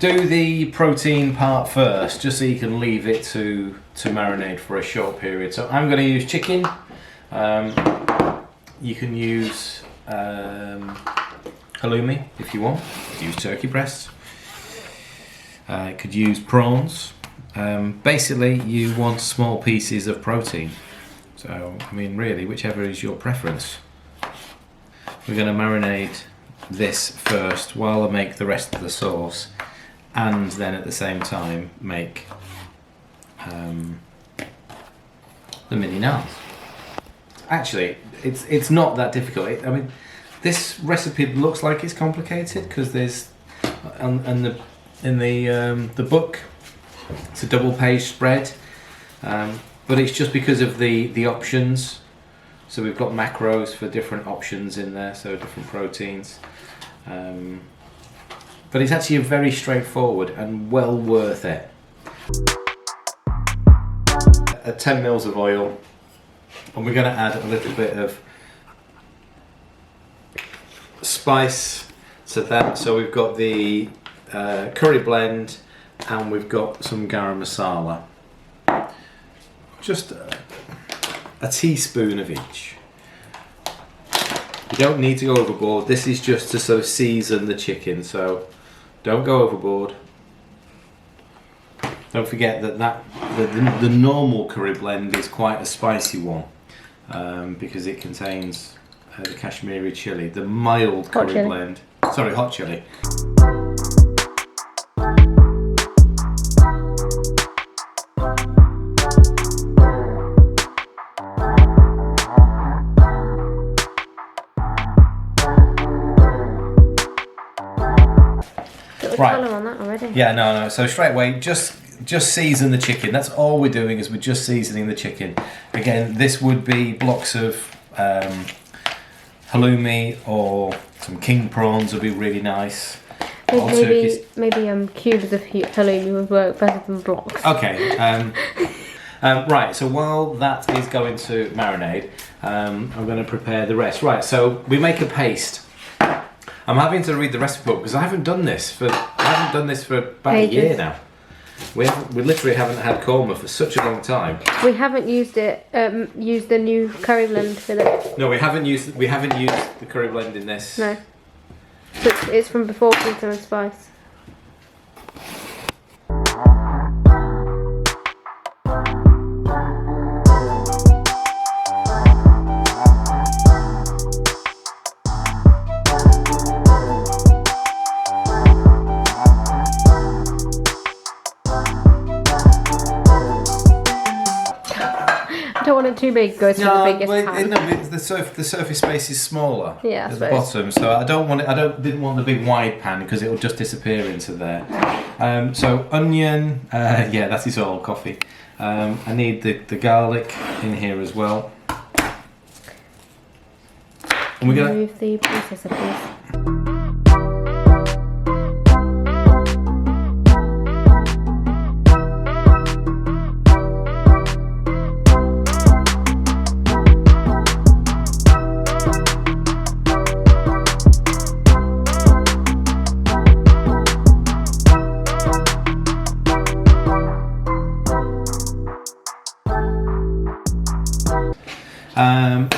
do the protein part first, just so you can leave it to marinate for a short period. So I'm going to use chicken. You can use halloumi if you want. Use turkey breasts. Could use prawns. Basically, you want small pieces of protein. So, I mean, really, whichever is your preference. We're going to marinate this first while I make the rest of the sauce, and then at the same time make the mini naans. Actually, it's not that difficult. I mean, this recipe looks like it's complicated because there's in the book it's a double page spread, but it's just because of the options. So we've got macros for different options in there, so different proteins. But it's actually very straightforward and well worth it. 10 mils of oil, and we're going to add a little bit of spice to that. So we've got the curry blend, and we've got some garam masala. Just a teaspoon of each. You don't need to go overboard. This is just to sort of season the chicken, so don't go overboard. Don't forget that the normal curry blend is quite a spicy one, because it contains the Kashmiri chili. The mild curry blend, sorry, hot chili. Right. On that already. Yeah, no. So straight away, just season the chicken. That's all we're doing, is we're just seasoning the chicken. Again, this would be blocks of halloumi, or some king prawns would be really nice. Maybe cubes of halloumi would work better than blocks. Okay. Right. So while that is going to marinate, I'm going to prepare the rest. Right. So we make a paste. I'm having to read the recipe book because I haven't done this for about a year now. We literally haven't had korma for such a long time. We haven't used it. Used the new curry blend with it. No, we haven't used the curry blend in this. No, so it's from before Keto and Spice. I don't want it too big. Goes for the biggest pan. No, the surface space is smaller at the bottom, so I didn't want the big wide pan because it will just disappear into there. So onion, yeah, that is all coffee. I need the garlic in here as well. And we're gonna move the processor, please.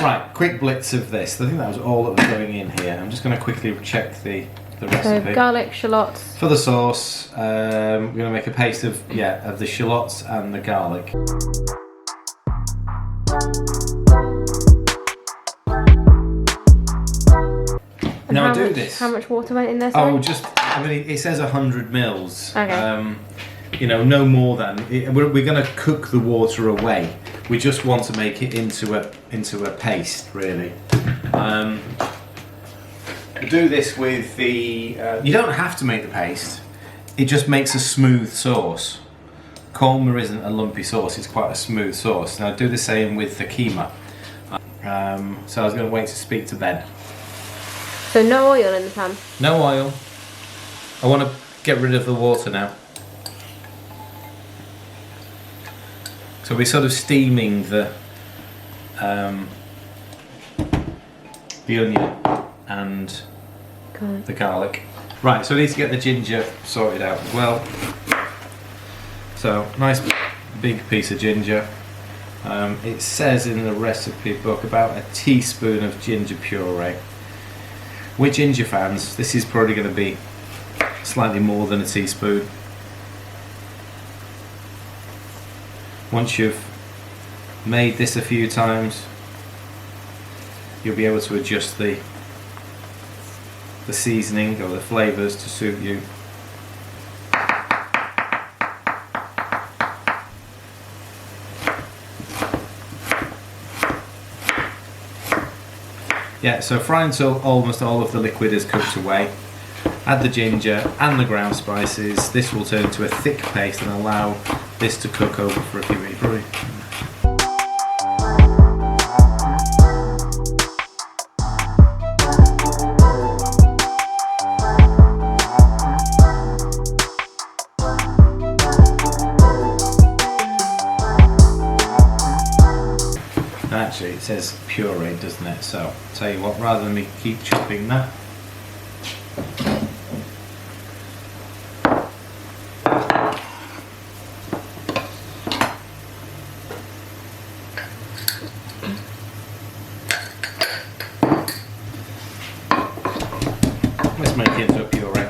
Right, quick blitz of this. I think that was all that was going in here. I'm just going to quickly check the recipe. So garlic, shallots. For the sauce, we're going to make a paste of the shallots and the garlic. Now I do this. How much water went in there? Sorry? I mean, it says 100 mils. Okay. You know, no more than. We're going to cook the water away. We just want to make it into a paste, really. Do this with the. You don't have to make the paste. It just makes a smooth sauce. Korma isn't a lumpy sauce; it's quite a smooth sauce. Now do the same with the keema. So I was going to wait to speak to Ben. So no oil in the pan. No oil. I want to get rid of the water now. So we're sort of steaming the onion and the garlic. Right, so I need to get the ginger sorted out as well. So, nice big piece of ginger. It says in the recipe book about a teaspoon of ginger puree. We're ginger fans, this is probably going to be slightly more than a teaspoon. Once you've made this a few times, you'll be able to adjust the seasoning or the flavours to suit you. Yeah, so fry until almost all of the liquid is cooked away. Add the ginger and the ground spices. This will turn to a thick paste and allow this to cook over for a few minutes. Actually, it says puree, doesn't it? So, I'll tell you what, rather than me keep chopping that, let's make it into a puree.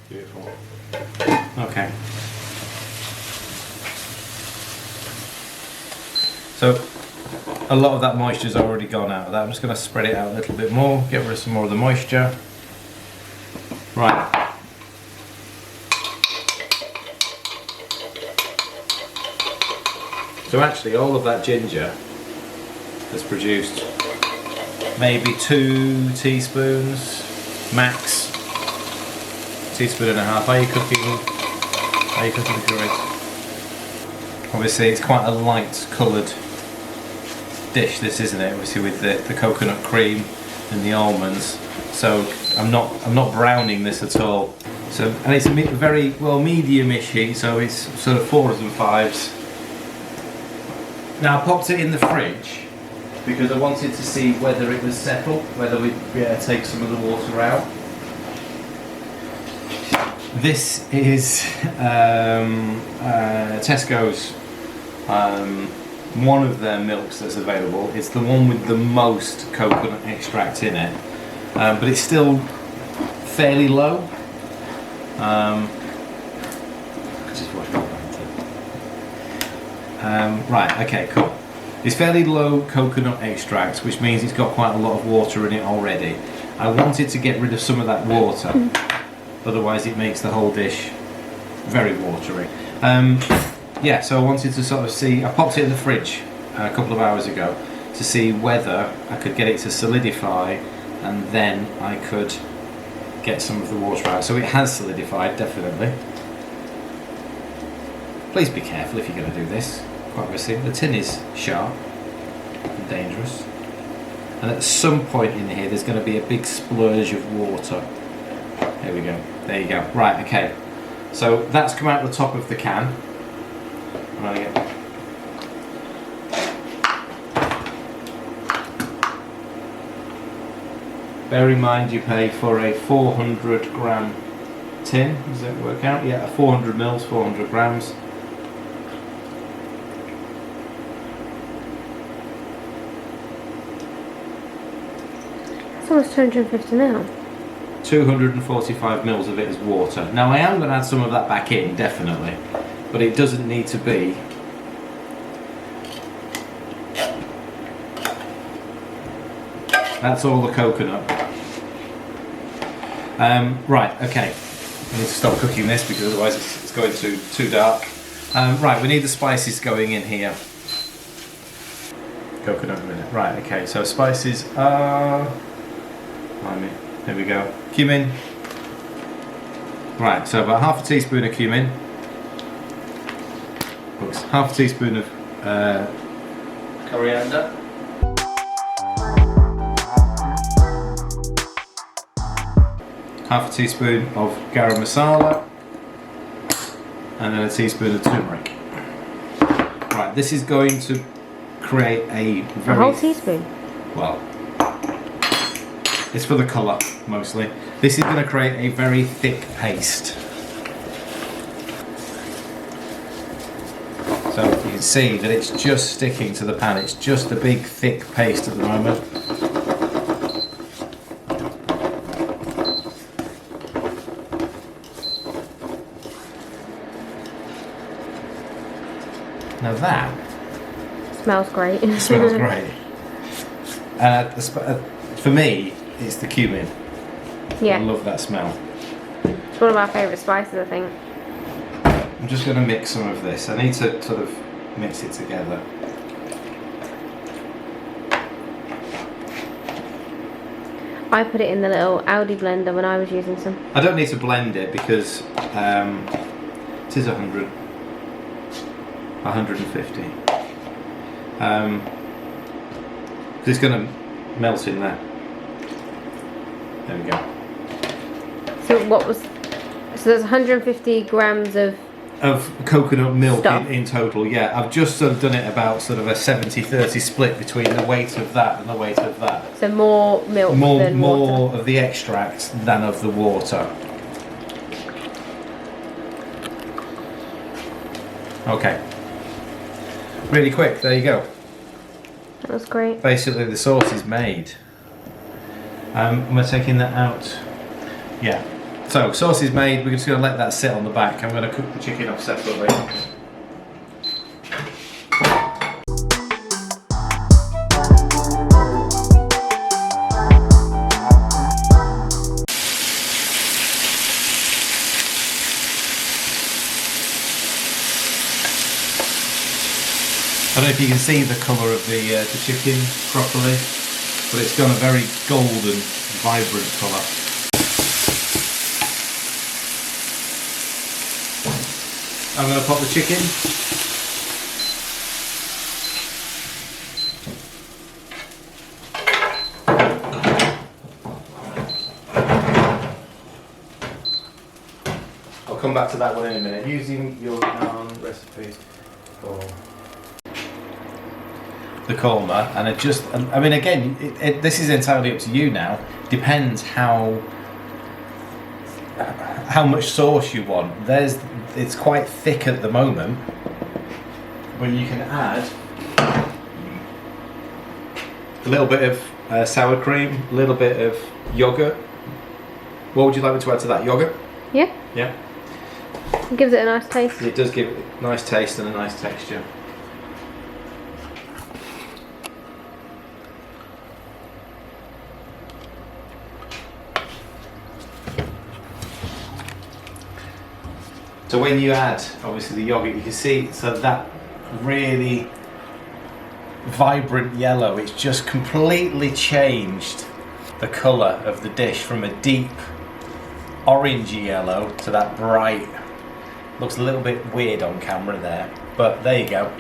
Beautiful. Okay. So a lot of that moisture's already gone out of that. I'm just going to spread it out a little bit more, get rid of some more of the moisture. Right. So actually all of that ginger has produced maybe 2 teaspoons max, teaspoon and a half. Are you cooking the puree? Obviously it's quite a light coloured dish, this, isn't it? Obviously with the coconut cream and the almonds. So I'm not browning this at all. So, and it's a very well medium-ish heat, so it's sort of 4s and 5s. Now I popped it in the fridge because I wanted to see whether it was settled, whether we'd be able to take some of the water out. This is Tesco's, one of their milks that's available. It's the one with the most coconut extract in it, but it's still fairly low. Just wash my hands. Right, okay, cool. It's fairly low coconut extract, which means it's got quite a lot of water in it already. I wanted to get rid of some of that water, otherwise it makes the whole dish very watery. Yeah, so I wanted to sort of see, I popped it in the fridge a couple of hours ago to see whether I could get it to solidify and then I could get some of the water out. So it has solidified, definitely. Please be careful if you're going to do this. Quite obviously, the tin is sharp and dangerous. And at some point in here, there's going to be a big splurge of water. There we go. There you go. Right, okay. So that's come out the top of the can. Right. Bear in mind you pay for a 400 gram tin. Does that work out? Yeah, 400 mils, 400 grams. It's almost 250 now. 245 mils of it is water. Now I am going to add some of that back in, definitely, but it doesn't need to be. That's all the coconut. Right, okay. I need to stop cooking this because otherwise it's going too dark. Right, we need the spices going in here. Coconut in a minute. Right, okay, so spices are... There we go. Cumin. Right, so about half a teaspoon of cumin. Oops, half a teaspoon of coriander. Half a teaspoon of garam masala. And then a teaspoon of turmeric. Right, this is going to create a very... A whole teaspoon? Well, it's for the colour, mostly. This is going to create a very thick paste. So you can see that it's just sticking to the pan. It's just a big, thick paste at the moment. Now that smells great. It smells great. For me, it's the cumin. Yeah. I love that smell. It's one of our favourite spices, I think. I'm just going to mix some of this. I need to sort of mix it together. I put it in the little Aldi blender when I was using some. I don't need to blend it because it is 150. It's going to melt in there. There we go. So what was? So there's 150 grams of coconut milk stuff. in total. Yeah, I've just sort of done it about sort of a 70-30 split between the weight of that and the weight of that. So more milk than water. More of the extract than of the water. Okay. Really quick, there you go. That was great. Basically the sauce is made. We're taking that out. Yeah. So, sauce is made, we're just going to let that sit on the back. I'm going to cook the chicken up separately. I don't know if you can see the colour of the chicken properly, but it's got a very golden, vibrant colour. I'm going to pop the chicken. I'll come back to that one in a minute. Using your recipe for the korma, and it just, I mean, again, this is entirely up to you now. Depends how much sauce you want. It's quite thick at the moment, but you can add a little bit of sour cream, a little bit of yogurt. What would you like me to add to that? Yogurt? Yeah. Yeah. It gives it a nice taste. It does give it a nice taste and a nice texture. So when you add, obviously, the yogurt, you can see, so that really vibrant yellow, it's just completely changed the colour of the dish from a deep orangey yellow to that bright, looks a little bit weird on camera there, but there you go.